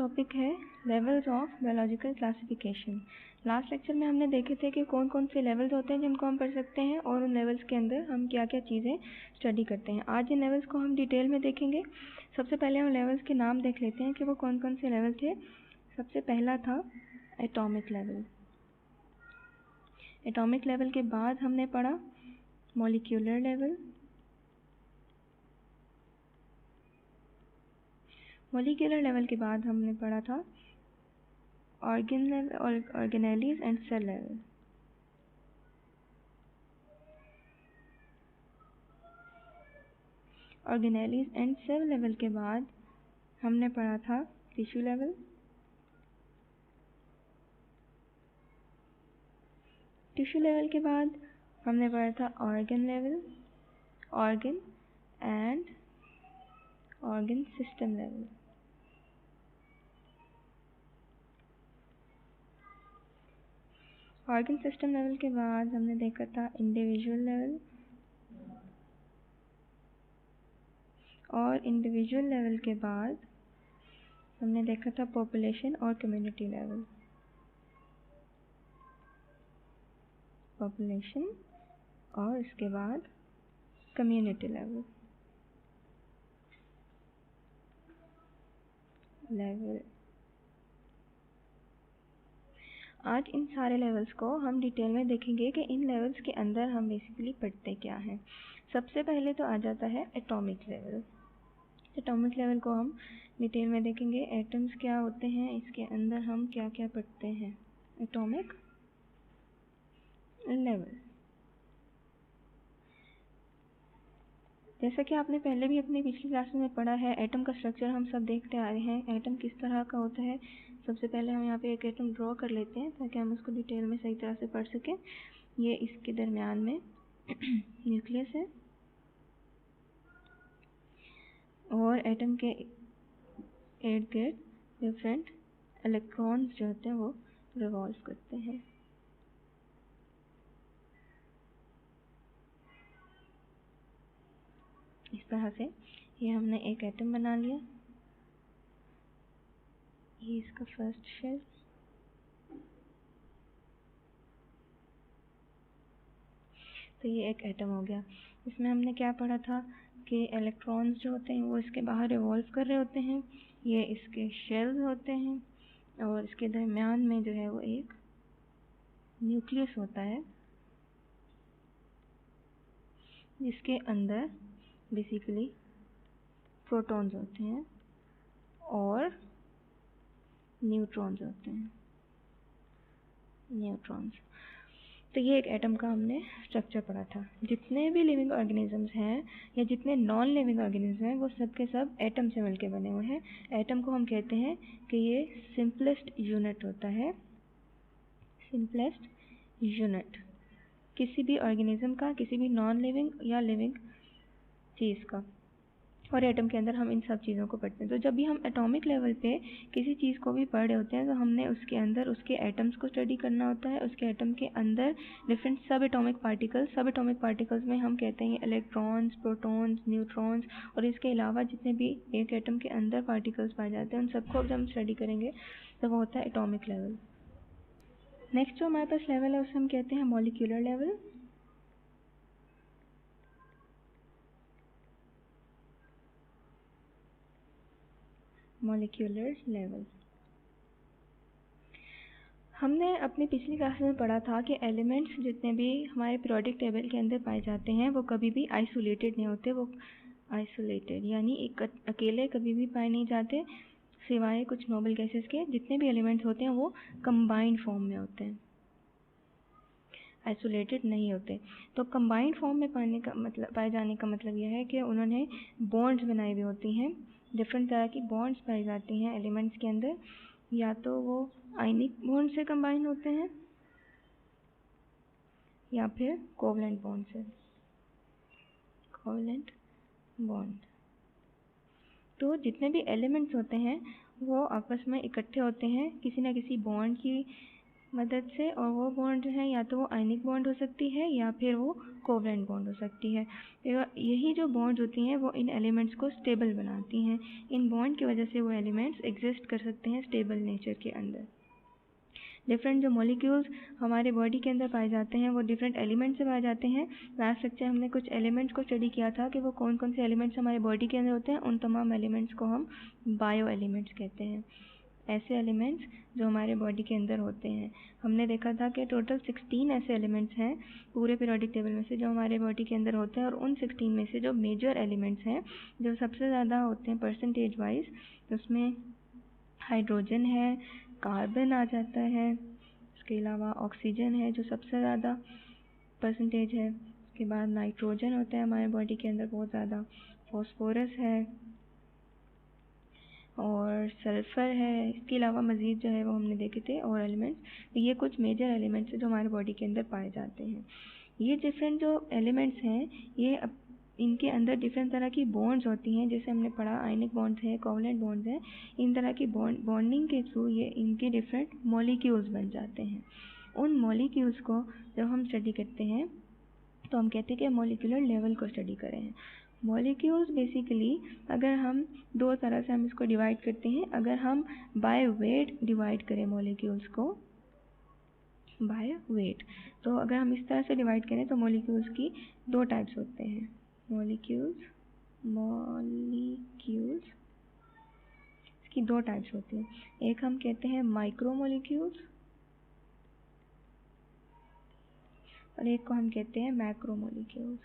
Topic है levels of biological classification. Last lecture में हमने देखे थे कि कौन कौन से लेवल्स होते हैं जिनको हम पढ़ सकते हैं और उन लेवल्स के अंदर हम क्या क्या चीज़ें स्टडी करते हैं। आज इन लेवल्स को हम डिटेल में देखेंगे। सबसे पहले हम लेवल्स के नाम देख लेते हैं कि वो कौन कौन से लेवल थे। सबसे पहला था एटॉमिक लेवल। एटॉमिक लेवल के बाद हमने पढ़ा मॉलिक्यूलर लेवल। मॉलिक्यूलर लेवल के बाद हमने पढ़ा था ऑर्गन लेवल और organelles and cell level. Organelles and cell level के बाद हमने पढ़ा था टिश्यू लेवल। टिश्यू लेवल के बाद हमने पढ़ा था organ level, organ and organ system level. Organ system level के बाद हमने देखा था इंडिविजुअल लेवल और इंडिविजुअल लेवल के बाद हमने देखा था पॉपुलेशन और कम्युनिटी लेवल। पॉपुलेशन और इसके बाद कम्युनिटी लेवल। आज इन सारे लेवल्स को हम डिटेल में देखेंगे कि इन लेवल्स के अंदर हम बेसिकली पढ़ते क्या हैं। सबसे पहले तो आ जाता है एटॉमिक लेवल। एटॉमिक लेवल को हम डिटेल में देखेंगे। एटम्स क्या होते हैं, इसके अंदर हम क्या क्या पढ़ते हैं। एटॉमिक लेवल, जैसा कि आपने पहले भी अपनी पिछली क्लास में पढ़ा है, एटम का स्ट्रक्चर हम सब देखते आ रहे हैं। एटम किस तरह का होता है, सबसे पहले हम यहाँ पे एक एटम ड्रॉ कर लेते हैं ताकि हम उसको डिटेल में सही तरह से पढ़ सकें। ये इसके दरमियान में न्यूक्लियस है और एटम के इर्द गिर्द डिफरेंट इलेक्ट्रॉन्स जो होते हैं वो रिवॉल्व करते हैं। इस तरह से ये हमने एक एटम बना लिया। ये इसका फर्स्ट शेल, तो ये एक एटम हो गया। इसमें हमने क्या पढ़ा था कि इलेक्ट्रॉन्स जो होते हैं वो इसके बाहर रिवॉल्व कर रहे होते हैं। ये इसके शेल्स होते हैं और इसके दरमियान में जो है वो एक न्यूक्लियस होता है जिसके अंदर बेसिकली प्रोटॉन्स होते हैं और न्यूट्रॉन्स होते हैं। न्यूट्रॉन्स। तो ये एक एटम का हमने स्ट्रक्चर पढ़ा था। जितने भी लिविंग ऑर्गेनिजम्स हैं या जितने नॉन लिविंग ऑर्गेनिज्म हैं वो सब के सब एटम से मिलके बने हुए हैं। एटम को हम कहते हैं कि ये सिंपलेस्ट यूनिट होता है। सिंपलेस्ट यूनिट किसी भी ऑर्गेनिज्म का, किसी भी नॉन लिविंग या लिविंग चीज़ का। और एटम के अंदर हम इन सब चीज़ों को पढ़ते हैं। तो जब भी हम एटॉमिक लेवल पे किसी चीज़ को भी पढ़ रहे होते हैं तो हमने उसके अंदर उसके एटम्स को स्टडी करना होता है। उसके एटम के अंदर डिफरेंट सब एटॉमिक पार्टिकल्स में हम कहते हैं इलेक्ट्रॉन्स, प्रोटॉन्स, न्यूट्रॉन्स और इसके अलावा जितने भी एक एटम के अंदर पार्टिकल्स पाए जाते हैं उन सबको जब हम स्टडी करेंगे तो वो होता है एटॉमिक लेवल। नेक्स्ट जो हमारे पास लेवल है उसे हम कहते हैं मॉलिक्यूलर लेवल। मॉलिक्यूलर लेवल हमने अपनी पिछली क्लास में पढ़ा था कि एलिमेंट्स जितने भी हमारे पीरियोडिक टेबल के अंदर पाए जाते हैं वो कभी भी आइसोलेटेड नहीं होते। वो आइसोलेटेड यानी एक अकेले कभी भी पाए नहीं जाते, सिवाय कुछ नोबल गैसेस के। जितने भी एलिमेंट्स होते हैं वो कंबाइंड फॉर्म में होते हैं, आइसोलेटेड नहीं होते। तो कंबाइंड फॉर्म में पाए जाने का मतलब यह है कि उन्होंने बॉन्ड्स बनाई हुई होती हैं। डिफरेंट तरह की बॉन्ड्स पाई जाती हैं एलिमेंट्स के अंदर। या तो वो आयनिक बॉन्ड से कंबाइन होते हैं या फिर कोवलेंट बॉन्ड से। Covalent bond. तो जितने भी एलिमेंट्स होते हैं वो आपस में इकट्ठे होते हैं किसी न किसी बॉन्ड की मदद से, और वो बॉन्ड जो है या तो वो आयनिक बॉन्ड हो सकती है या फिर वो कोवलेंट बॉन्ड हो सकती है। यही जो बॉन्ड होती हैं वो इन एलिमेंट्स को स्टेबल बनाती हैं। इन बॉन्ड की वजह से वो एलिमेंट्स एग्जिस्ट कर सकते हैं स्टेबल नेचर के अंदर। डिफरेंट जो मॉलिक्यूल्स हमारे बॉडी के अंदर पाए जाते हैं वो डिफरेंट एलिमेंट से पाए जाते हैं। लास्ट लेक्चर हमने कुछ एलिमेंट्स को स्टडी किया था कि वो कौन कौन से एलिमेंट्स हमारे बॉडी के अंदर होते हैं। उन तमाम एलिमेंट्स को हम बायो एलिमेंट्स कहते हैं, ऐसे एलिमेंट्स जो हमारे बॉडी के अंदर होते हैं। हमने देखा था कि टोटल 16 ऐसे एलिमेंट्स हैं पूरे पीरियोडिक टेबल में से जो हमारे बॉडी के अंदर होते हैं, और उन 16 में से जो मेजर एलिमेंट्स हैं जो सबसे ज़्यादा होते हैं परसेंटेज वाइज, उसमें हाइड्रोजन है, कार्बन आ जाता है, उसके अलावा ऑक्सीजन है जो सबसे ज़्यादा परसेंटेज है, उसके बाद नाइट्रोजन होता है हमारे बॉडी के अंदर बहुत ज़्यादा, फॉस्फोरस है और सल्फ़र है। इसके अलावा मज़ीद जो है वो हमने देखे थे और एलिमेंट्स। ये कुछ मेजर एलिमेंट्स हैं जो हमारे बॉडी के अंदर पाए जाते हैं। ये डिफरेंट जो एलिमेंट्स हैं ये इनके अंदर डिफरेंट तरह की बॉन्ड्स होती हैं, जैसे हमने पढ़ा आयनिक बॉन्ड्स हैं, कोवलेंट बॉन्ड्स हैं। इन तरह की बॉन्डिंग के थ्रू ये इनके डिफरेंट मॉलिक्यूल्स बन जाते हैं। उन मॉलिक्यूल्स को जब हम स्टडी करते हैं तो हम कहते हैं कि मॉलिक्यूलर लेवल को स्टडी करें हैं। मॉलिक्यूल्स बेसिकली अगर हम दो तरह से हम इसको डिवाइड करते हैं। अगर हम बाय वेट डिवाइड करें मॉलिक्यूल्स को, बाय वेट, तो अगर हम इस तरह से डिवाइड करें तो मॉलिक्यूल्स की दो टाइप्स होते हैं। मॉलिक्यूल्स इसकी दो टाइप्स होती हैं। एक हम कहते हैं माइक्रो मॉलिक्यूल्स और एक को हम कहते हैं मैक्रो मॉलिक्यूल्स।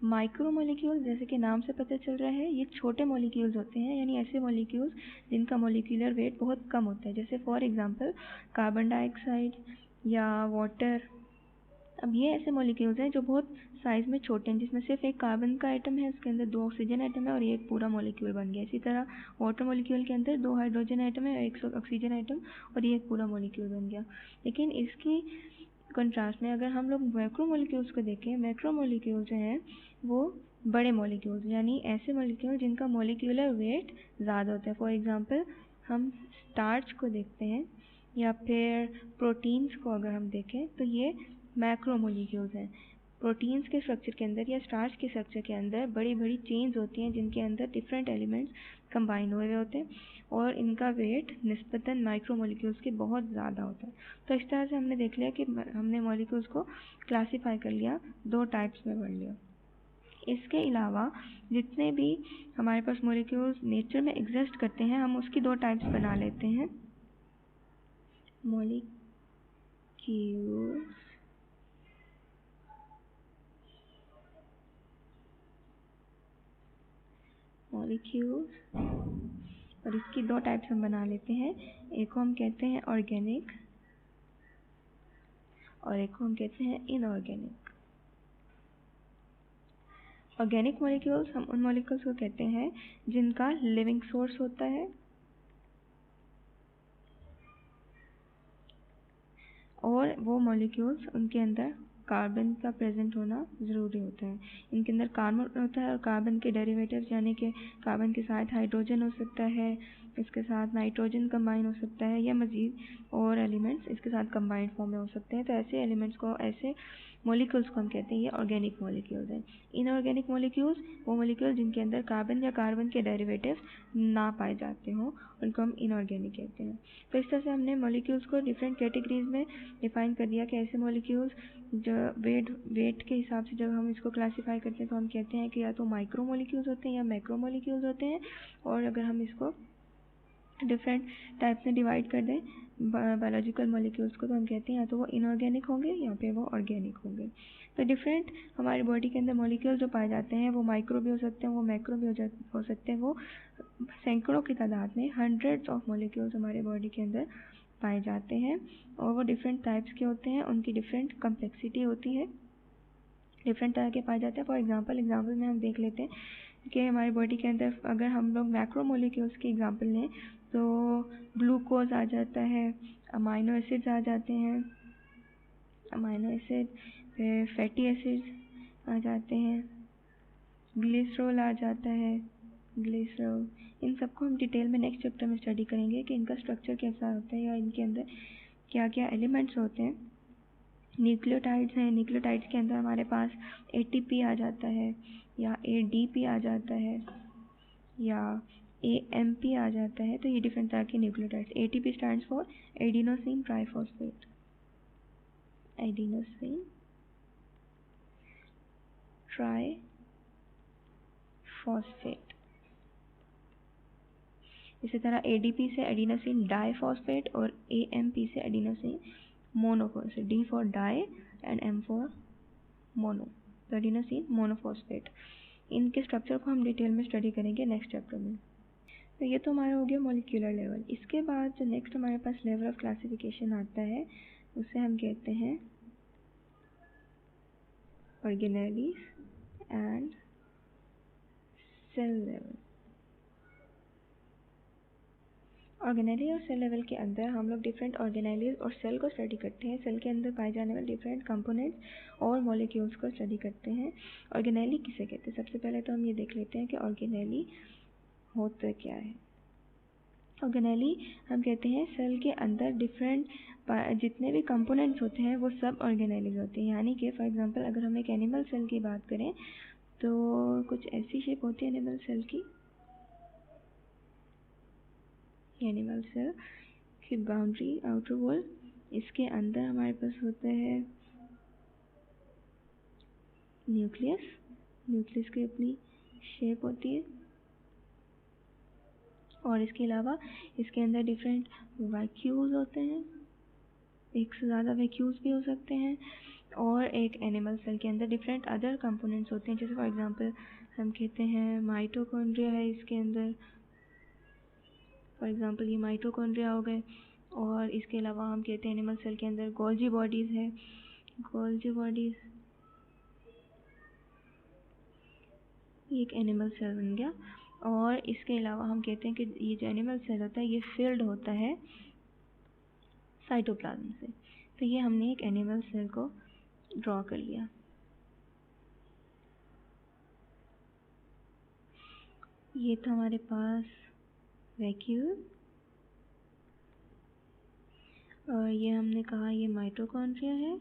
माइक्रो मॉलिक्यूल्स जैसे कि नाम से पता चल रहा है ये छोटे मॉलिक्यूल्स होते हैं, यानी ऐसे मॉलिक्यूल्स जिनका मॉलिक्यूलर वेट बहुत कम होता है, जैसे फॉर एग्जांपल कार्बन डाइऑक्साइड या वाटर। अब ये ऐसे मॉलिक्यूल्स हैं जो बहुत साइज़ में छोटे हैं, जिसमें सिर्फ एक कार्बन का आइटम है, उसके अंदर 2 ऑक्सीजन आइटम है और ये एक पूरा मॉलिक्यूल बन गया। इसी तरह वाटर मॉलिक्यूल के अंदर 2 हाइड्रोजन आइटम है और 1 ऑक्सीजन आइटम और ये एक पूरा मॉलिक्यूल बन गया। लेकिन इसकी कंट्रास्ट में अगर हम लोग मैक्रो मॉलिक्यूल्स को देखें, मैक्रो मॉलिक्यूल जो हैं वो बड़े मॉलिक्यूल्स, यानी ऐसे मॉलिक्यूल जिनका मॉलिक्यूलर वेट ज़्यादा होता है। फॉर एग्जांपल हम स्टार्च को देखते हैं या फिर प्रोटीन्स को अगर हम देखें तो ये मैक्रो मॉलिक्यूल्स हैं। प्रोटीन्स के स्ट्रक्चर के अंदर या स्टार्च के स्ट्रक्चर के अंदर बड़ी बड़ी चेन्स होती हैं जिनके अंदर डिफरेंट एलिमेंट्स कंबाइन हुए होते हैं और इनका वेट निस्बतन माइक्रो मॉलिक्यूल्स के बहुत ज़्यादा होता है। तो इस तरह से हमने देख लिया कि हमने मॉलिक्यूल्स को क्लासीफाई कर लिया, दो टाइप्स में बढ़ लिया। इसके अलावा जितने भी हमारे पास मॉलिक्यूल्स नेचर में एग्जिस्ट करते हैं हम उसकी दो टाइप्स बना लेते हैं। मॉलिक्यूल्स और इसकी दो टाइप्स हम बना लेते हैं। एक को हम कहते हैं ऑर्गेनिक और एक को हम कहते हैं इनऑर्गेनिक। ऑर्गेनिक मॉलिक्यूल्स हम उन मॉलिक्यूल्स को कहते हैं जिनका लिविंग सोर्स होता है और वो मॉलिक्यूल्स उनके अंदर कार्बन का प्रेजेंट होना ज़रूरी होता है। इनके अंदर कार्बन होता है और कार्बन के डेरिवेटिव्स यानी कि कार्बन के साथ हाइड्रोजन हो सकता है, इसके साथ नाइट्रोजन कंबाइन हो सकता है या मज़ीद और एलिमेंट्स इसके साथ कंबाइंड फॉर्म में हो सकते हैं। तो ऐसे एलिमेंट्स को, ऐसे मॉलिक्यूल्स को हम कहते हैं ये ऑर्गेनिक मॉलिक्यूल्स हैं। इनऑर्गेनिक मॉलिक्यूल्स वो मॉलिक्यूल जिनके अंदर कार्बन या कार्बन के डेरिवेटिव्स ना पाए जाते हों, उनको हम इनऑर्गेनिक कहते हैं। तो इस तरह से हमने मॉलिक्यूल्स को डिफरेंट कैटेगरीज में डिफाइन कर दिया कि ऐसे मॉलिक्यूल्स जो वेट के हिसाब से जब हम इसको क्लासीफाई करते हैं तो हम कहते हैं कि या तो माइक्रो मॉलिक्यूल्स होते हैं या मैक्रो मॉलिक्यूल्स होते हैं। और अगर हम इसको डिफरेंट टाइप्स में डिवाइड कर दें बायोलॉजिकल मॉलिक्यूल्स को तो हम कहते हैं या तो वो इनऑर्गेनिक होंगे या फिर वो ऑर्गेनिक होंगे। तो डिफरेंट हमारी बॉडी के अंदर मॉलिक्यूल जो पाए जाते हैं वो माइक्रो भी हो सकते हैं, वो मैक्रो भी हो सकते हैं। वो सैकड़ों की तादाद में हंड्रेड्स ऑफ मॉलिक्यूल्स हमारे बॉडी के अंदर पाए जाते हैं और वो डिफरेंट टाइप्स के होते हैं, उनकी डिफरेंट कम्प्लेक्सिटी होती है, डिफरेंट तरह के पाए जाते हैं। फॉर एग्जांपल में हम देख लेते हैं कि हमारी बॉडी के अंदर अगर हम लोग मैक्रो मॉलिक्यूल्स की एग्जांपल लें तो ग्लूकोज आ जाता है, अमाइनो एसिड्स आ जाते हैं, अमाइनो एसिड, फिर फैटी एसिड्स आ जाते हैं, ग्लिसरॉल आ जाता है, ग्लिसरॉल, इन सबको हम डिटेल में नेक्स्ट चैप्टर में स्टडी करेंगे कि इनका स्ट्रक्चर कैसा होता है या इनके अंदर क्या क्या एलिमेंट्स होते हैं। न्यूक्लियोटाइड्स हैं, न्यूक्लियोटाइड्स के अंदर हमारे पास ATP आ जाता है या ADP आ जाता है या AMP आ जाता है। तो ये डिफरेंट तरह के nucleotides. ATP stands for adenosine triphosphate, adenosine triphosphate. इसी तरह ADP से एडिनोसिन डाइफॉस्फेट और AMP से adenosine monophosphate, D for di and M for mono, तो एडिनोसिन मोनोफॉस्फेट। इनके स्ट्रक्चर को हम डिटेल में स्टडी करेंगे नेक्स्ट चैप्टर में। तो ये तो हमारा हो गया मॉलिक्यूलर लेवल। इसके बाद जो नेक्स्ट हमारे पास लेवल ऑफ क्लासिफिकेशन आता है उसे हम कहते हैं organelles and cell level. Organelle और सेल लेवल के अंदर हम लोग डिफरेंट ऑर्गेनेलीज और सेल को स्टडी करते हैं। सेल के अंदर पाए जाने वाले डिफरेंट कंपोनेंट्स और मॉलिक्यूल्स को स्टडी करते हैं। ऑर्गेनेली किसे कहते हैं? सबसे पहले तो हम ये देख लेते हैं कि ऑर्गेनेली होता क्या है। ऑर्गेनेली हम कहते हैं सेल के अंदर डिफरेंट जितने भी कंपोनेंट्स होते हैं वो सब ऑर्गेनेलीज होते हैं। यानी कि फॉर एग्जांपल अगर हम एक एनिमल सेल की बात करें तो कुछ ऐसी शेप होती है एनिमल सेल की। एनिमल सेल की बाउंड्री, आउटर वॉल, इसके अंदर हमारे पास होता है न्यूक्लियस। न्यूक्लियस की अपनी शेप होती है और इसके अलावा इसके अंदर डिफरेंट वैक्यूल्स होते हैं, एक से ज़्यादा वैक्यूल्स भी हो सकते हैं। और एक एनिमल सेल के अंदर डिफरेंट अदर कंपोनेंट्स होते हैं, जैसे फॉर एग्जांपल हम कहते हैं माइटोकॉन्ड्रिया है इसके अंदर, फॉर एग्जांपल ये माइटोकॉन्ड्रिया हो गए। और इसके अलावा हम कहते हैं एनिमल सेल के अंदर गोल्जी बॉडीज़ है, गोल्जी बॉडीज़, ये एक एनिमल सेल बन गया। और इसके अलावा हम कहते हैं कि ये जो एनिमल सेल होता है ये फिल्ड होता है साइटोप्लाज्म से। तो ये हमने एक एनिमल सेल को ड्रॉ कर लिया। ये था हमारे पास वैक्यूल और ये हमने कहा ये माइटोकॉन्ड्रिया है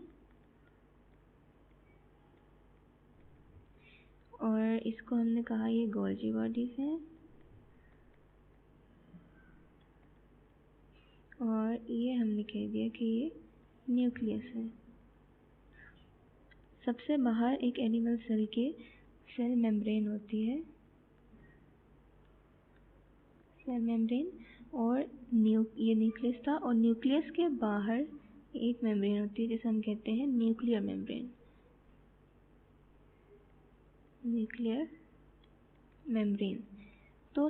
और इसको हमने कहा ये गोल्जी बॉडीज़ हैं और ये हमने कह दिया कि ये न्यूक्लियस है। सबसे बाहर एक एनिमल सेल के सेल मेम्ब्रेन होती है, सेल मेम्ब्रेन, और ये न्यूक्लियस था। और न्यूक्लियस के बाहर एक मेम्ब्रेन होती है जिसे हम कहते हैं न्यूक्लियर मेम्ब्रेन, न्यूक्लियर मेम्ब्रेन। तो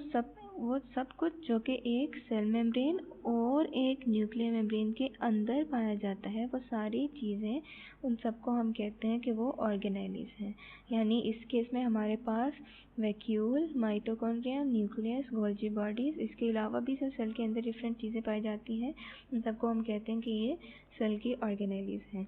वो सब कुछ जो कि एक सेल मेम्ब्रेन और एक न्यूक्लियर मेम्ब्रेन के अंदर पाया जाता है, वो सारी चीज़ें उन सबको हम कहते हैं कि वो ऑर्गेनेलीज हैं। यानी इस केस में हमारे पास vacuole, mitochondria, nucleus, Golgi bodies, इसके अलावा भी सेल के अंदर डिफरेंट चीज़ें पाई जाती हैं, उन सबको हम कहते हैं कि ये सेल की ऑर्गेनेलीज हैं।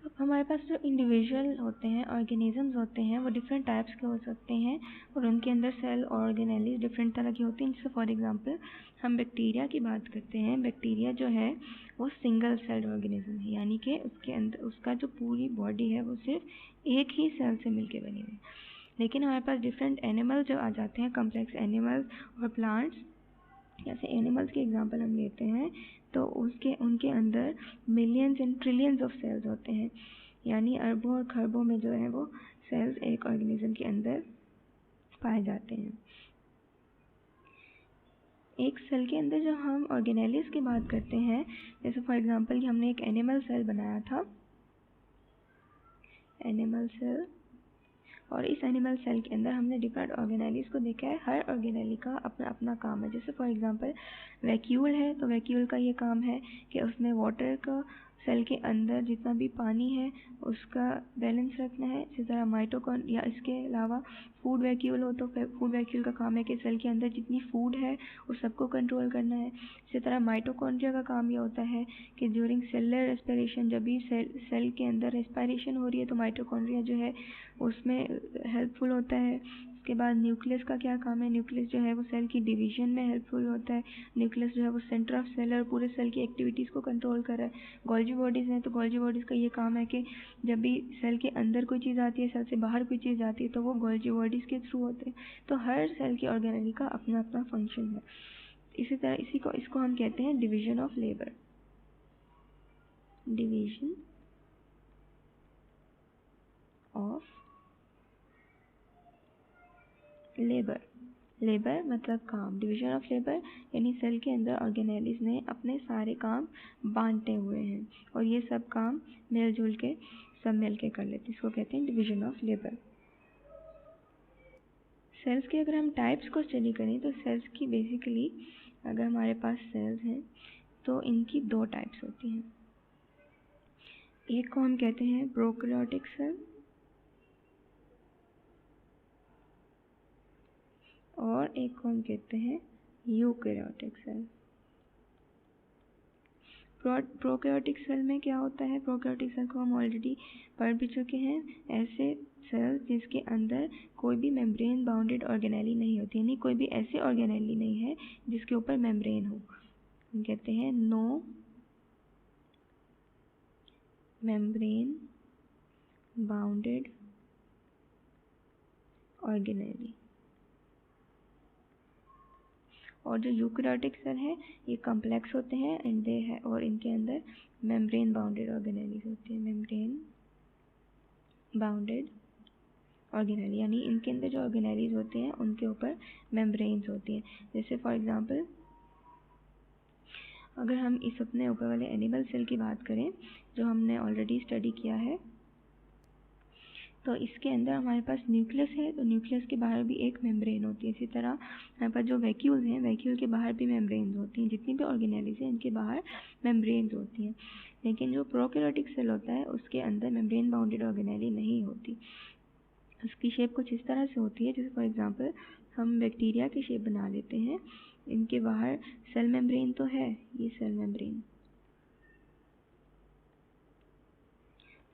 अब हमारे पास जो इंडिविजुअल होते हैं, ऑर्गेनिजम्स होते हैं, वो डिफरेंट टाइप्स के हो सकते हैं और उनके अंदर सेल और ऑर्गेनेलीज डिफरेंट तरह की होती हैं। जैसे फॉर एग्जांपल हम बैक्टीरिया की बात करते हैं। बैक्टीरिया जो है वो सिंगल सेल्ड ऑर्गेनिज्म है, यानी कि उसके अंदर उसका जो पूरी बॉडी है वो सिर्फ एक ही सेल से मिलकर बनी हुई है। लेकिन हमारे पास डिफरेंट एनिमल जो आ जाते हैं, कम्प्लेक्स एनिमल्स और प्लांट्स, जैसे एनिमल्स के एग्जांपल हम लेते हैं तो उनके अंदर millions and trillions of cells होते हैं, यानी अरबों और खरबों में जो है वो सेल्स एक ऑर्गेनिज्म के अंदर पाए जाते हैं। एक सेल के अंदर जो हम ऑर्गेनेलीज की बात करते हैं, जैसे फॉर एग्जांपल कि हमने एक एनिमल सेल बनाया था, एनिमल सेल, और इस एनिमल सेल के अंदर हमने डिफरेंट ऑर्गेनेलीज को देखा है। हर ऑर्गेनेली का अपना अपना काम है। जैसे फॉर एग्जांपल वैक्यूल है तो वैक्यूल का ये काम है कि उसमें वाटर का सेल के अंदर जितना भी पानी है उसका बैलेंस रखना है। इसी तरह माइटोकॉन्ड्रिया, इसके अलावा फूड वैक्यूल हो तो फूड वैक्यूल का काम है कि सेल के अंदर जितनी फूड है उस सबको कंट्रोल करना है। इसी तरह माइटोकॉन्ड्रिया का काम ये होता है कि ड्यूरिंग सेलुलर रेस्पिरेशन, जब भी सेल के अंदर रेस्पिरेशन हो रही है तो माइटोकॉन्ड्रिया जो है उसमें हेल्पफुल होता है। उसके बाद न्यूक्लियस का क्या काम है, न्यूक्लियस जो है वो सेल की डिवीजन में हेल्पफुल होता है। न्यूक्लियस जो है वो सेंटर ऑफ सेल और पूरे सेल की एक्टिविटीज़ को कंट्रोल कर रहा है। गोल्जी बॉडीज़ हैं तो गोल्जी बॉडीज़ का ये काम है कि जब भी सेल के अंदर कोई चीज़ आती है, सेल से बाहर कोई चीज़ आती है तो वो गोल्जी बॉडीज़ के थ्रू होते हैं। तो हर सेल की ऑर्गेनेली का अपना अपना फंक्शन है। इसी तरह इसको हम कहते हैं division of labour. Division of labour. Labour मतलब काम, डिवीजन ऑफ लेबर यानी सेल के अंदर ऑर्गेनेलिज ने अपने सारे काम बांटे हुए हैं और ये सब काम मिलजुल के सब मिल के कर लेते हैं। इसको कहते हैं डिवीजन ऑफ लेबर। सेल्स के अगर हम टाइप्स को स्टडी करें तो सेल्स की बेसिकली अगर हमारे पास सेल्स हैं तो इनकी दो टाइप्स होती हैं। एक को हम कहते हैं प्रोकैरियोटिक सेल और एक को हम कहते हैं यूकैरियोटिक सेल। प्रोकैरियोटिक सेल में क्या होता है, प्रोकैरियोटिक सेल को हम ऑलरेडी पढ़ भी चुके हैं। ऐसे सेल जिसके अंदर कोई भी मेम्ब्रेन बाउंडेड ऑर्गेनेली नहीं होती, यानी कोई भी ऐसी ऑर्गेनेली नहीं है जिसके ऊपर मेम्ब्रेन हो, हम कहते हैं नो मेम्ब्रेन बाउंडेड ऑर्गेनेली। और जो यूकैरियोटिक सेल है ये कॉम्प्लेक्स होते हैं एंड दे है और इनके अंदर मेम्ब्रेन बाउंडेड ऑर्गेनेलीज होती है। मेम्ब्रेन बाउंडेड ऑर्गेनेली यानी इनके अंदर जो ऑर्गेनेलीज होते हैं उनके ऊपर मेम्ब्रेन्स होती हैं। जैसे फॉर एग्जांपल अगर हम इस अपने ऊपर वाले एनिमल सेल की बात करें जो हमने ऑलरेडी स्टडी किया है, तो इसके अंदर हमारे पास न्यूक्लियस है तो न्यूक्लियस के बाहर भी एक मेम्ब्रेन होती है। इसी तरह हमारे पास जो वैक्यूल्स हैं, वैक्यूल के बाहर भी मेम्ब्रेन्स होती हैं। जितनी भी ऑर्गेनेलीज हैं इनके बाहर मेम्ब्रेन्स होती हैं। लेकिन जो प्रोकैरियोटिक सेल होता है उसके अंदर मेम्ब्रेन बाउंडेड ऑर्गेनेली नहीं होती। उसकी शेप कुछ इस तरह से होती है, जैसे फॉर एग्जांपल हम बैक्टीरिया की शेप बना लेते हैं। इनके बाहर सेल मेम्ब्रेन तो है, ये सेल मेम्ब्रेन,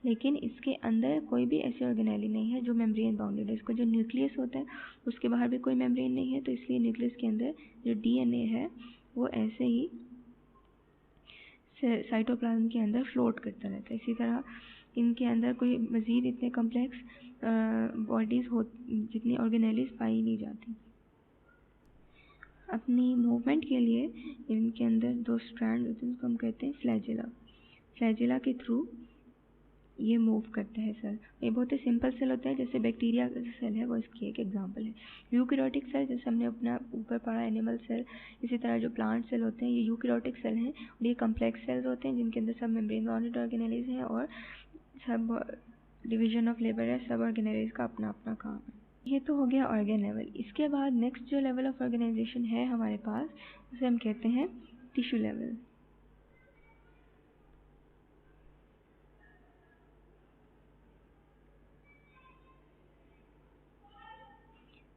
लेकिन इसके अंदर कोई भी ऐसी ऑर्गेनेली नहीं है जो मेम्ब्रेन बाउंडेड है। इसका जो न्यूक्लियस होता है उसके बाहर भी कोई मेम्ब्रेन नहीं है, तो इसलिए न्यूक्लियस के अंदर जो डीएनए है वो ऐसे ही साइटोप्लाज्म के अंदर फ्लोट करता रहता है। इसी तरह इनके अंदर कोई मज़ीद इतने कम्प्लेक्स बॉडीज़ हो जितनी ऑर्गेनेलीज पाई नहीं जाती। अपनी मूवमेंट के लिए इनके अंदर दो स्ट्रैंड होते हैं, जिसको हम कहते हैं फ्लैजिला। फ्लैजिला के थ्रू ये मूव करता है सेल। ये बहुत ही सिंपल सेल होता है, जैसे बैक्टीरिया का जो सेल है वो इसकी एक एग्जांपल है। यूकैरियोटिक सेल जैसे हमने अपना ऊपर पढ़ा एनिमल सेल, इसी तरह जो प्लांट सेल होते हैं ये यूकैरियोटिक सेल हैं और ये कम्प्लेक्स सेल्स होते हैं जिनके अंदर सब मेम्ब्रेन बाउंडेड ऑर्गेनेलीज हैं और सब डिवीजन ऑफ लेबर है। सब ऑर्गेनेलीज का अपना अपना काम है। ये तो हो गया ऑर्गेन लेवल। इसके बाद नेक्स्ट जो लेवल ऑफ ऑर्गेनाइजेशन है हमारे पास उसे हम कहते हैं टिश्यू लेवल।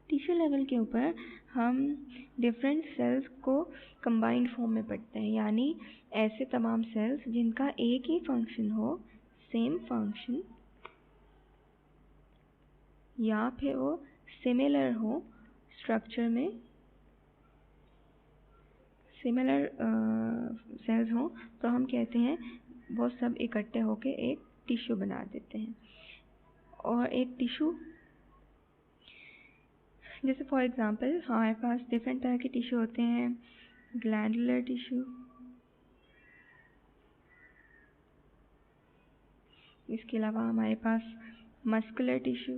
टिश्यू लेवल के ऊपर हम डिफरेंट सेल्स को कंबाइंड फॉर्म में पढ़ते हैं, यानी ऐसे तमाम सेल्स जिनका एक ही फंक्शन हो, सेम फंक्शन, या फिर वो सिमिलर हो स्ट्रक्चर में, सिमिलर सेल्स हों, तो हम कहते हैं वो सब इकट्ठे होके एक टिश्यू बना देते हैं। और एक टिश्यू जैसे फॉर एग्जांपल हमारे पास डिफरेंट तरह के टिश्यू होते हैं। ग्लैंडुलर टिश्यू, इसके अलावा हमारे पास मस्कुलर टिश्यू,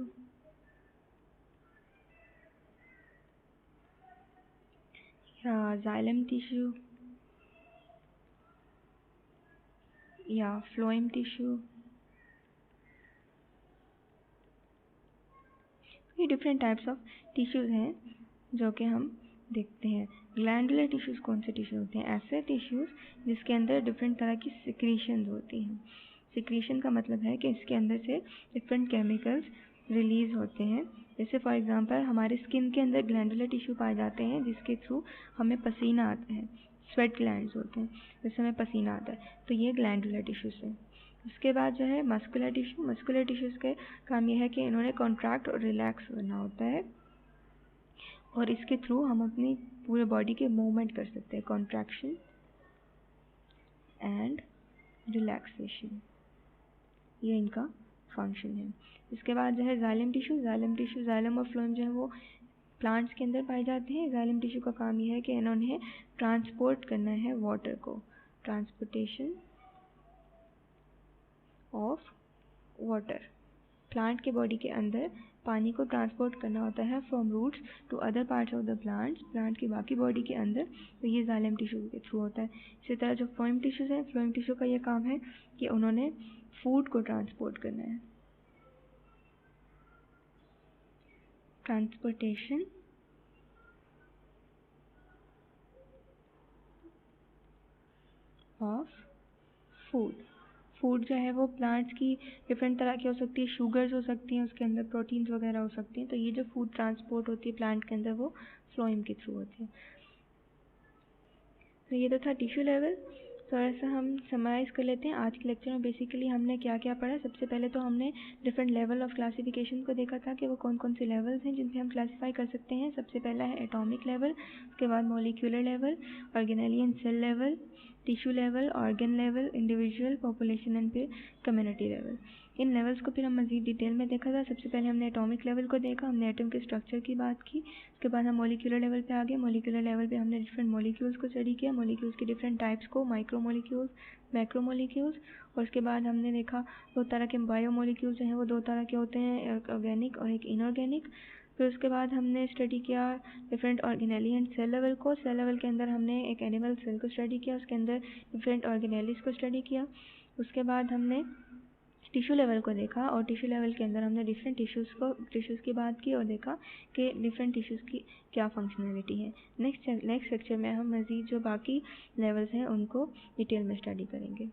या जाइलम टिश्यू, या फ्लोएम टिश्यू। ये डिफरेंट टाइप्स ऑफ टिश्यूज़ हैं जो कि हम देखते हैं। ग्लैंडुलर टिश्यूज़ कौन से टिश्यू होते हैं? ऐसे टिश्यूज़ जिसके अंदर डिफरेंट तरह की सिक्रीशंस होती हैं। सिक्रीशन का मतलब है कि इसके अंदर से डिफरेंट केमिकल्स रिलीज़ होते हैं। जैसे फॉर एग्जांपल हमारे स्किन के अंदर ग्लैंडुलर टिश्यू पाए जाते हैं जिसके थ्रू हमें पसीना आता है, स्वेट ग्लैंड्स होते हैं जिससे हमें पसीना आता है, तो ये ग्लैंडुलर टिश्यूज़ हैं। उसके बाद जो है मस्कुलर टिश्यू, मस्कुलर टिश्यूज़ के काम ये है कि इन्होंने कॉन्ट्रैक्ट और रिलैक्स करना होता है और इसके थ्रू हम अपनी पूरे बॉडी के मूवमेंट कर सकते हैं, कॉन्ट्रैक्शन एंड रिलैक्सेशन, ये इनका फंक्शन है। इसके बाद जो है जाइलम टिश्यू, जाइलम और फ्लोएम जो है वो प्लांट्स के अंदर पाए जाते हैं। जाइलम टिश्यू का काम ये है कि इन्होंने ट्रांसपोर्ट करना है वाटर को, ट्रांसपोर्टेशन ऑफ वाटर। प्लांट के बॉडी के अंदर पानी को ट्रांसपोर्ट करना होता है from roots to other parts of the plant की बाकी बॉडी के अंदर, तो ये जाइलम टिश्यू के थ्रू होता है। इसी तरह जो फ्लोएम टिश्यूज़ हैं, फ्लोएम टिश्यू का ये काम है कि उन्होंने फूड को ट्रांसपोर्ट करना है, ट्रांसपोर्टेशन ऑफ फूड। फूड जो है वो प्लांट्स की डिफरेंट तरह की हो सकती है, शुगर्स हो सकती हैं, उसके अंदर प्रोटीन्स वगैरह हो सकती हैं, तो ये जो फूड ट्रांसपोर्ट होती है प्लांट के अंदर वो फ्लोएम के थ्रू होती है। तो ये तो था टिश्यू लेवल। थोड़ा सा हम समराइज़ कर लेते हैं। आज के लेक्चर में बेसिकली हमने क्या क्या पढ़ा। सबसे पहले तो हमने डिफरेंट लेवल ऑफ क्लासिफिकेशन को देखा था कि वो कौन कौन से लेवल्स हैं जिनसे हम क्लासीफाई कर सकते हैं। सबसे पहला है एटॉमिक लेवल, उसके बाद molecular level, organelle and cell level, tissue level, organ level, individual, population and फिर कम्युनिटी लेवल। इन लेवल्स को फिर हम मज़ीद डिटेल में देखा था। सबसे पहले हमने एटॉमिक लेवल को देखा, हमने एटम के स्ट्रक्चर की बात की। उसके बाद हम मॉलिक्यूलर लेवल पे आ गए। मॉलिक्यूलर लेवल पे हमने डिफरेंट मॉलिक्यूल्स को स्टडी किया, मॉलिक्यूल्स के डिफरेंट टाइप्स को, माइक्रो मॉलिक्यूल्स, मैक्रो मॉलिक्यूल्स। और उसके बाद हमने देखा दो तरह के बायो मॉलिक्यूल्स जो हैं वो दो तरह के होते हैं, एक ऑर्गेनिक और एक इनऑर्गेनिक। फिर उसके बाद हमने स्टडी किया different organelle and cell level को। सेल लेवल के अंदर हमने एक एनिमल सेल को स्टडी किया, उसके अंदर डिफरेंट ऑर्गेनेलीज को स्टडी किया। उसके बाद हमने टिश्यू लेवल को देखा और टिश्यू लेवल के अंदर हमने डिफरेंट टिश्यूज़ की बात की और देखा कि डिफरेंट टिश्यूज़ की क्या फंक्शनैलिटी है। नेक्स्ट लेक्चर में हम मज़ीद जो बाकी लेवल्स हैं उनको डिटेल में स्टडी करेंगे।